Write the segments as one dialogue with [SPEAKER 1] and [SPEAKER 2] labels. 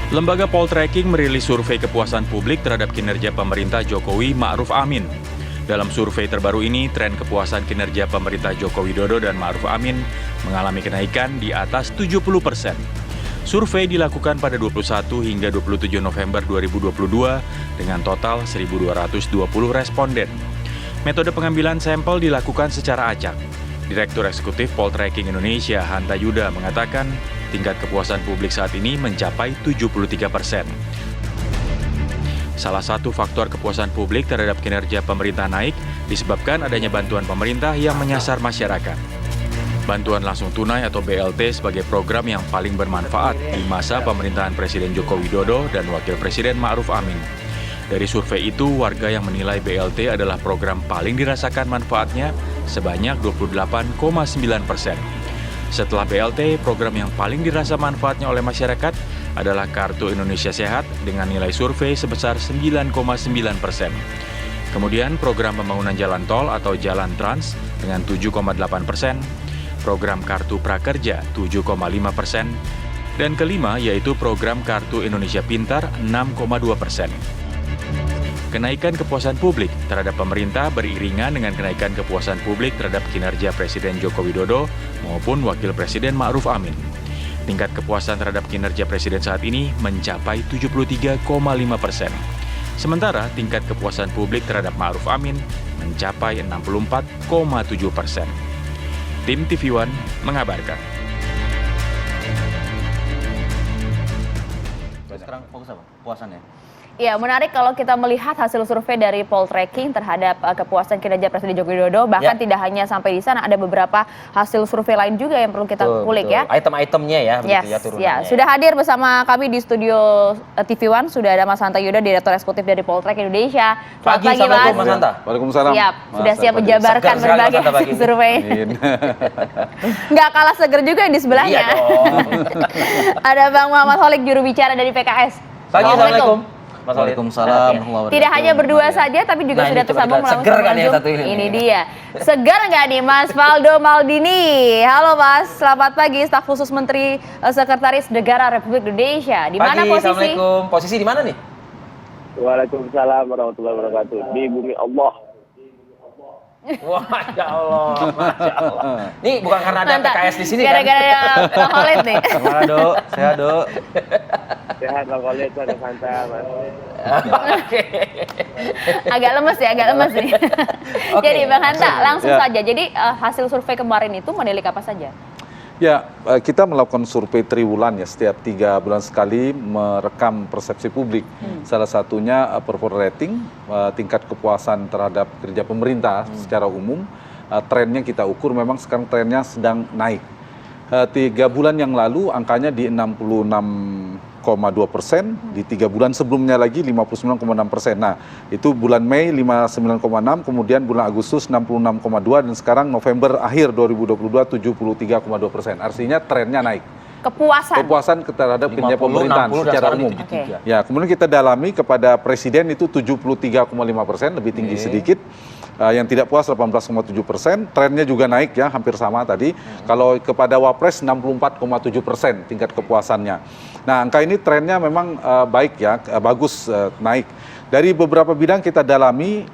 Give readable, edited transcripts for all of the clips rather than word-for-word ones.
[SPEAKER 1] Lembaga Poltreking merilis survei kepuasan publik terhadap kinerja pemerintah Jokowi Ma'ruf Amin. Dalam survei terbaru ini, tren kepuasan kinerja pemerintah Joko Widodo dan Ma'ruf Amin mengalami kenaikan di atas 70%. Survei dilakukan pada 21 hingga 27 November 2022 dengan total 1.220 responden. Metode pengambilan sampel dilakukan secara acak. Direktur Eksekutif Poltreking Indonesia, Hanta Yuda, mengatakan tingkat kepuasan publik saat ini mencapai 73%. Salah satu faktor kepuasan publik terhadap kinerja pemerintah naik disebabkan adanya bantuan pemerintah yang menyasar masyarakat. Bantuan langsung tunai atau BLT sebagai program yang paling bermanfaat di masa pemerintahan Presiden Joko Widodo dan Wakil Presiden Ma'ruf Amin. Dari survei itu, warga yang menilai BLT adalah program paling dirasakan manfaatnya sebanyak 28,9%. Setelah BLT, program yang paling dirasa manfaatnya oleh masyarakat adalah Kartu Indonesia Sehat dengan nilai survei sebesar 9,9%. Kemudian program pembangunan jalan tol atau jalan trans dengan 7,8%, program Kartu Prakerja 7,5%, dan kelima yaitu program Kartu Indonesia Pintar 6,2%. Kenaikan kepuasan publik terhadap pemerintah beriringan dengan kenaikan kepuasan publik terhadap kinerja Presiden Joko Widodo maupun Wakil Presiden Ma'ruf Amin. Tingkat kepuasan terhadap kinerja Presiden saat ini mencapai 73,5%. Sementara tingkat kepuasan publik terhadap Ma'ruf Amin mencapai 64,7%. Tim TV One mengabarkan.
[SPEAKER 2] Sekarang fokus apa? Puasannya?
[SPEAKER 3] Ya, menarik kalau kita melihat hasil survei dari Poltreking terhadap kepuasan kinerja Presiden Joko Widodo. Bahkan tidak hanya sampai di sana, ada beberapa hasil survei lain juga yang perlu kita kulik ya.
[SPEAKER 2] Item-itemnya ya, begitu ya turunannya.
[SPEAKER 3] Ya, sudah hadir bersama kami di studio TV One, sudah ada Mas Hanta Yuda, Direktur Eksekutif dari Poltreking Indonesia. Selamat pagi, Mas.
[SPEAKER 2] Mas Hanta.
[SPEAKER 4] Waalaikumsalam.
[SPEAKER 3] Siap, sudah siap menjabarkan berbagai hasil survei. Nggak kalah seger juga yang di sebelahnya.
[SPEAKER 2] Iya dong.
[SPEAKER 3] Ada Bang Muhammad Holik, juru bicara dari PKS.
[SPEAKER 2] Pagi, Assalamualaikum.
[SPEAKER 4] Waalaikumsalam.
[SPEAKER 3] Tidak hanya berdua saja, tapi juga sudah tersambung melalui sambungan Zoom. Ini dia. Segar nggak nih Mas Valdo Maldini? Halo Mas, selamat pagi. Staf khusus Menteri Sekretaris Negara Republik Indonesia. Di mana posisi?
[SPEAKER 2] Assalamualaikum. Posisi di mana nih?
[SPEAKER 5] Waalaikumsalam warahmatullahi wabarakatuh. Di bumi Allah.
[SPEAKER 2] Wah, Masya Allah, Masya Allah. Ini bukan karena ada PKS di sini kan?
[SPEAKER 3] Gara-gara Bang Khalid nih.
[SPEAKER 4] Sehat, Dok. Sehat, Dok.
[SPEAKER 5] Sehat Bang Khalid, ada Hanta, Mas.
[SPEAKER 2] Oke.
[SPEAKER 3] Agak lemes ya, agak lemes nih. Jadi Bang Hanta, langsung saja. Jadi hasil survei kemarin itu menilik apa saja?
[SPEAKER 4] Ya, kita melakukan survei triwulan ya, setiap 3 bulan sekali merekam persepsi publik. Salah satunya approval rating, tingkat kepuasan terhadap kerja pemerintah secara umum. Trennya kita ukur, memang sekarang trennya sedang naik. 3 bulan yang lalu angkanya di 66,2%, di 3 bulan sebelumnya lagi 59,6%. Nah, itu bulan Mei 59,6%, kemudian bulan Agustus 66,2%, dan sekarang November akhir 2022 73,2%. Artinya trennya naik. Kepuasan terhadap kinerja pemerintahan secara umum. Ya, kemudian kita dalami kepada Presiden itu 73,5%, lebih tinggi sedikit. Yang tidak puas 18,7%, trennya juga naik ya, hampir sama tadi. Kalau kepada Wapres 64,7% tingkat kepuasannya. Nah, angka ini trennya memang baik ya, bagus, naik. Dari beberapa bidang kita dalami,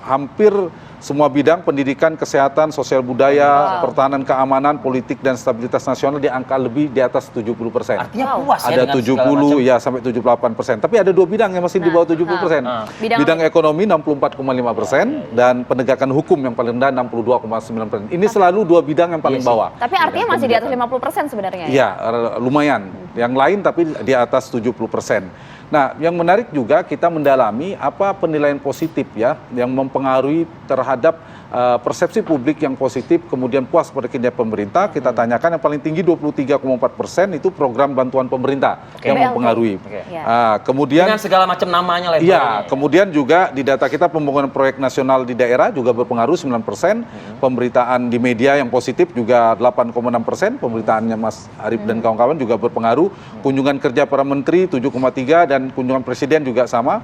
[SPEAKER 4] hampir semua bidang, pendidikan, kesehatan, sosial budaya, pertahanan, keamanan, politik, dan stabilitas nasional di angka lebih di atas 70%.
[SPEAKER 2] Artinya puas
[SPEAKER 4] ada
[SPEAKER 2] ya
[SPEAKER 4] 70 ya sampai 78%. Tapi ada 2 bidang yang masih di bawah 70%. Bidang ekonomi 64,5% dan penegakan hukum yang paling rendah 62,9%. Ini selalu 2 bidang yang paling bawah.
[SPEAKER 3] Tapi artinya masih di atas 50% sebenarnya.
[SPEAKER 4] Iya, lumayan. Yang lain tapi di atas 70%. Nah, yang menarik juga kita mendalami apa penilaian positif ya yang mempengaruhi terhadap persepsi publik yang positif, kemudian puas pada kinerja pemerintah. Kita tanyakan yang paling tinggi 23,4% itu program bantuan pemerintah yang mempengaruhi. Kemudian
[SPEAKER 2] dengan segala macam namanya lah.
[SPEAKER 4] Iya, kemudian juga di data kita pembangunan proyek nasional di daerah juga berpengaruh 9%. Pemberitaan di media yang positif juga 8,6%. Pemberitaannya Mas Arief dan kawan-kawan juga berpengaruh. Kunjungan kerja para menteri 7,3 dan kunjungan presiden juga sama.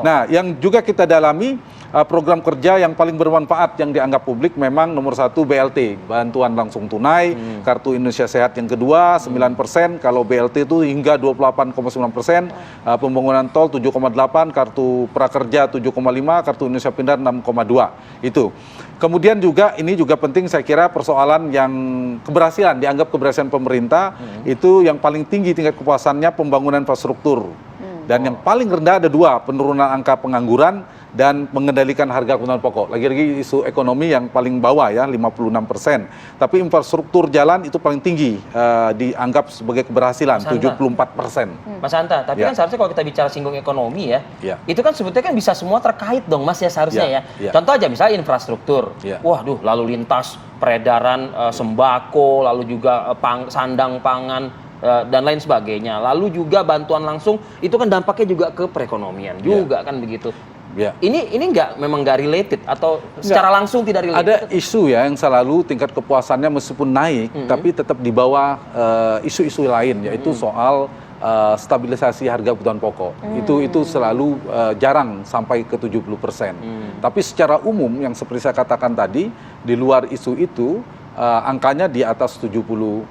[SPEAKER 4] Nah, yang juga kita dalami program kerja yang paling bermanfaat yang dianggap publik memang nomor 1 BLT, bantuan langsung tunai, kartu Indonesia Sehat yang kedua 9%, kalau BLT itu hingga 28,9%, pembangunan tol 7,8%, kartu prakerja 7,5%, kartu Indonesia Pintar 6,2%. Itu. Kemudian juga ini juga penting saya kira persoalan yang keberhasilan, dianggap keberhasilan pemerintah itu yang paling tinggi tingkat kepuasannya pembangunan infrastruktur. Dan yang paling rendah ada 2, penurunan angka pengangguran dan mengendalikan harga kebutuhan pokok. Lagi-lagi isu ekonomi yang paling bawah ya, 56%. Tapi infrastruktur jalan itu paling tinggi, dianggap sebagai keberhasilan, 74%.
[SPEAKER 2] Mas Hanta, tapi kan seharusnya kalau kita bicara singgung ekonomi ya, itu kan sebetulnya kan bisa semua terkait dong Mas ya seharusnya ya. Contoh aja misalnya infrastruktur. Waduh, lalu lintas, peredaran sembako, lalu juga sandang pangan, dan lain sebagainya. Lalu juga bantuan langsung itu kan dampaknya juga ke perekonomian juga kan begitu. Ini memang nggak related atau secara langsung tidak related?
[SPEAKER 4] Ada isu ya yang selalu tingkat kepuasannya meskipun naik tapi tetap di bawah isu-isu lain, yaitu soal stabilisasi harga kebutuhan pokok. Itu selalu jarang sampai ke 70%. Tapi secara umum yang seperti saya katakan tadi, di luar isu itu angkanya di atas 70%.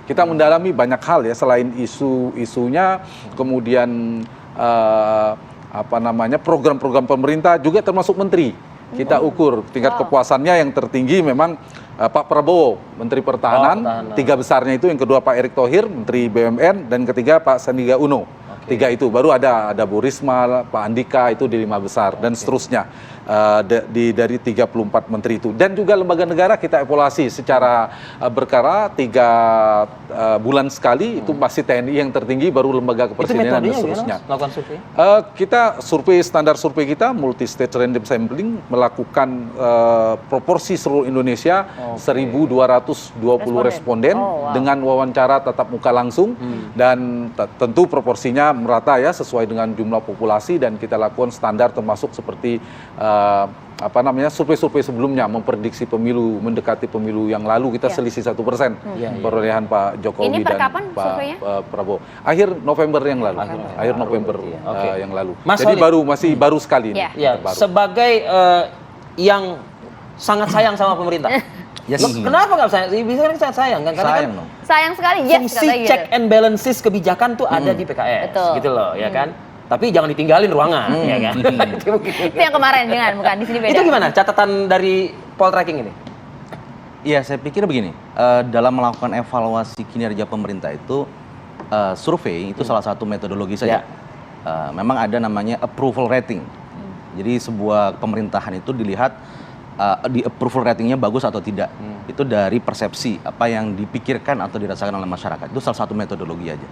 [SPEAKER 4] Kita mendalami banyak hal ya, selain isu-isunya, kemudian program-program pemerintah juga termasuk menteri. Kita ukur tingkat kepuasannya, yang tertinggi memang Pak Prabowo, Menteri Pertahanan, 3 besarnya itu, yang kedua Pak Erick Thohir, Menteri BUMN, dan ketiga Pak Sandiaga Uno. 3 itu, baru ada Bu Risma, Pak Andika itu di 5 besar, dan seterusnya dari 34 menteri itu. Dan juga lembaga negara kita evaluasi secara berkala 3 bulan sekali, itu pasti TNI yang tertinggi, baru lembaga kepresidenan dan seterusnya.
[SPEAKER 2] Melakukan survei?
[SPEAKER 4] Kita standar survei kita multi state random sampling, melakukan proporsi seluruh Indonesia 1.220 responden dengan wawancara tatap muka langsung, dan tentu proporsinya merata ya, sesuai dengan jumlah populasi, dan kita lakukan standar termasuk seperti survei-survei sebelumnya, memprediksi pemilu, mendekati pemilu yang lalu kita selisih 1% perolehan Pak Jokowi dan Pak Prabowo. Akhir November yang lalu. Akhir November yang lalu. Jadi masih baru sekali ini.
[SPEAKER 2] Sebagai yang sangat sayang sama pemerintah. Kenapa nggak sayang? Bisa kan sangat sayang kan? Karena
[SPEAKER 3] sayang dong. Sayang sekali,
[SPEAKER 2] fungsi check and balances kebijakan tuh ada di PKS, gitu loh, ya kan? Tapi jangan ditinggalin ruangan, ya kan?
[SPEAKER 3] Itu yang kemarin, bukan di sini beda.
[SPEAKER 2] Itu gimana catatan dari poltreking ini?
[SPEAKER 6] Iya, saya pikir begini, dalam melakukan evaluasi kinerja pemerintah itu, survei itu salah satu metodologi saja. Memang ada namanya approval rating. Jadi sebuah pemerintahan itu dilihat di approval ratingnya bagus atau tidak. Itu dari persepsi apa yang dipikirkan atau dirasakan oleh masyarakat. Itu salah satu metodologi aja.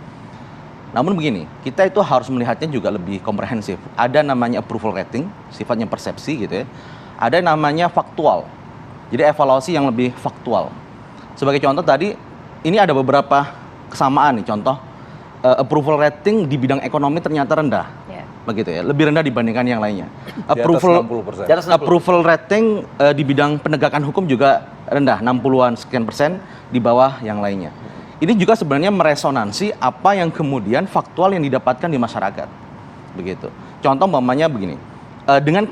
[SPEAKER 6] Namun begini, kita itu harus melihatnya juga lebih komprehensif. Ada namanya approval rating, sifatnya persepsi gitu ya. Ada namanya faktual. Jadi evaluasi yang lebih faktual. Sebagai contoh tadi, ini ada beberapa kesamaan nih. Contoh, approval rating di bidang ekonomi ternyata rendah. Begitu ya, lebih rendah dibandingkan yang lainnya. Approval rating di bidang penegakan hukum juga rendah, 60-an sekian persen di bawah yang lainnya. Ini juga sebenarnya meresonansi apa yang kemudian faktual yang didapatkan di masyarakat. Begitu. Contoh umpamanya begini, dengan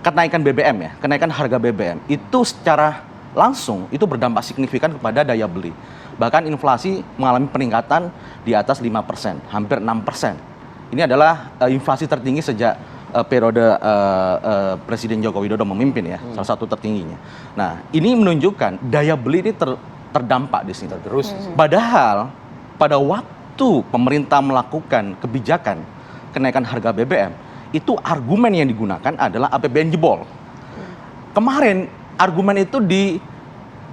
[SPEAKER 6] kenaikan BBM ya, kenaikan harga BBM, itu secara langsung itu berdampak signifikan kepada daya beli. Bahkan inflasi mengalami peningkatan di atas 5%, hampir 6%. Ini adalah inflasi tertinggi sejak periode Presiden Joko Widodo memimpin ya, salah satu tertingginya. Nah, ini menunjukkan daya beli ini terdampak di sini.
[SPEAKER 2] Terus.
[SPEAKER 6] Padahal pada waktu pemerintah melakukan kebijakan kenaikan harga BBM, itu argumen yang digunakan adalah APBN jebol. Kemarin argumen itu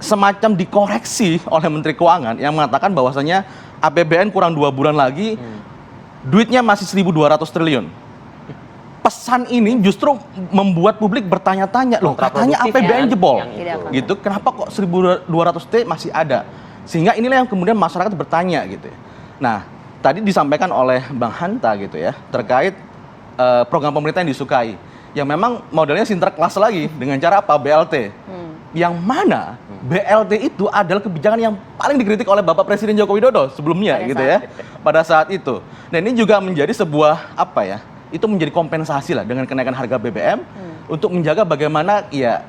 [SPEAKER 6] semacam dikoreksi oleh Menteri Keuangan yang mengatakan bahwasanya APBN kurang 2 bulan lagi, duitnya masih 1.200 triliun. Pesan ini justru membuat publik bertanya-tanya, loh katanya APBN jebol, gitu. Kenapa kok 1.200 T masih ada? Sehingga inilah yang kemudian masyarakat bertanya gitu. Nah, tadi disampaikan oleh Bang Hanta gitu ya, terkait program pemerintah yang disukai, yang memang modelnya sinterklas lagi dengan cara apa? BLT. Yang mana BLT itu adalah kebijakan yang paling dikritik oleh Bapak Presiden Joko Widodo sebelumnya gitu ya, pada saat itu. Dan ini juga menjadi sebuah itu menjadi kompensasi lah dengan kenaikan harga BBM. untuk menjaga bagaimana ya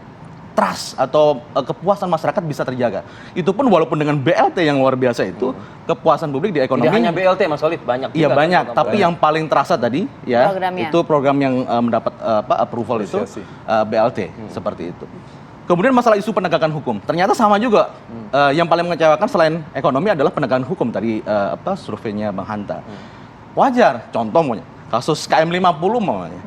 [SPEAKER 6] trust atau kepuasan masyarakat bisa terjaga. Itu pun walaupun dengan BLT yang luar biasa itu, kepuasan publik di ekonomi.
[SPEAKER 2] Tidak hanya BLT Mas Olive, banyak juga.
[SPEAKER 6] Iya banyak, tapi yang paling terasa tadi ya
[SPEAKER 3] programnya.
[SPEAKER 6] itu program yang mendapat approval itu BLT seperti itu. Kemudian masalah isu penegakan hukum, ternyata sama juga. Yang paling mengecewakan selain ekonomi adalah penegakan hukum tadi surveinya Bang Hanta. Wajar, contoh kasus KM 50 namanya.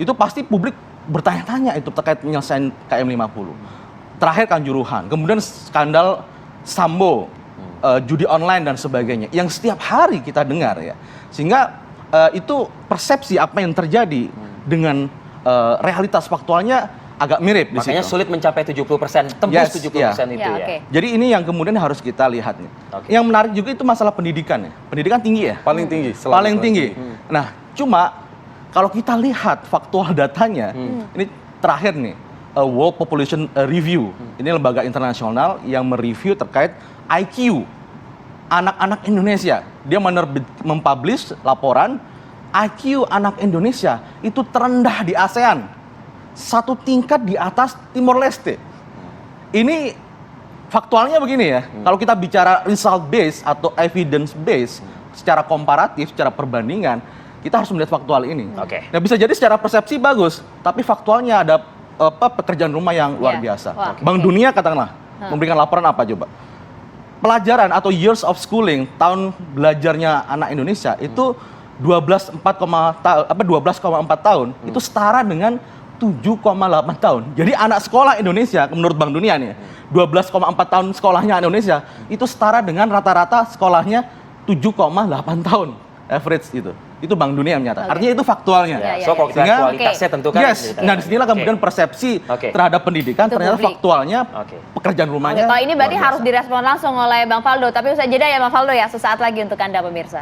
[SPEAKER 6] Itu pasti publik bertanya-tanya itu terkait penyelesaian KM 50. Terakhir Kanjuruhan, kemudian skandal Sambo, judi online dan sebagainya yang setiap hari kita dengar ya. Sehingga itu persepsi apa yang terjadi dengan realitas faktualnya agak mirip.
[SPEAKER 2] Makanya sulit mencapai 70%, tembus 70% itu ya.
[SPEAKER 6] Jadi ini yang kemudian harus kita lihat nih. Yang menarik juga itu masalah pendidikan ya. Pendidikan tinggi ya?
[SPEAKER 4] Paling tinggi.
[SPEAKER 6] Paling tinggi. Nah, cuma kalau kita lihat faktual datanya, ini terakhir nih, World Population Review. Ini lembaga internasional yang mereview terkait IQ anak-anak Indonesia. Dia mempublish laporan IQ anak Indonesia itu terendah di ASEAN. Satu tingkat di atas Timor Leste. Ini faktualnya begini ya, kalau kita bicara result based atau evidence based, secara komparatif, secara perbandingan, kita harus melihat faktual ini. Nah, bisa jadi secara persepsi bagus, tapi faktualnya ada pekerjaan rumah yang luar biasa. Bank Dunia katakanlah memberikan laporan apa coba? Pelajaran atau years of schooling, tahun belajarnya anak Indonesia itu 12,4 tahun, itu setara dengan 7,8 tahun. Jadi anak sekolah Indonesia menurut Bank Dunia nih, 12,4 tahun sekolahnya Indonesia itu setara dengan rata-rata sekolahnya 7,8 tahun average itu. Itu Bank Dunia yang menyatakan. Artinya itu faktualnya.
[SPEAKER 2] So kalau kita kualitasnya tentu kan.
[SPEAKER 6] Nah disinilah kemudian persepsi terhadap pendidikan itu ternyata publik. Faktualnya pekerjaan rumahnya.
[SPEAKER 3] Kalau ini berarti harus direspon langsung oleh Bang Faldo. Tapi usai jeda ya Bang Faldo ya, sesaat lagi untuk Anda pemirsa.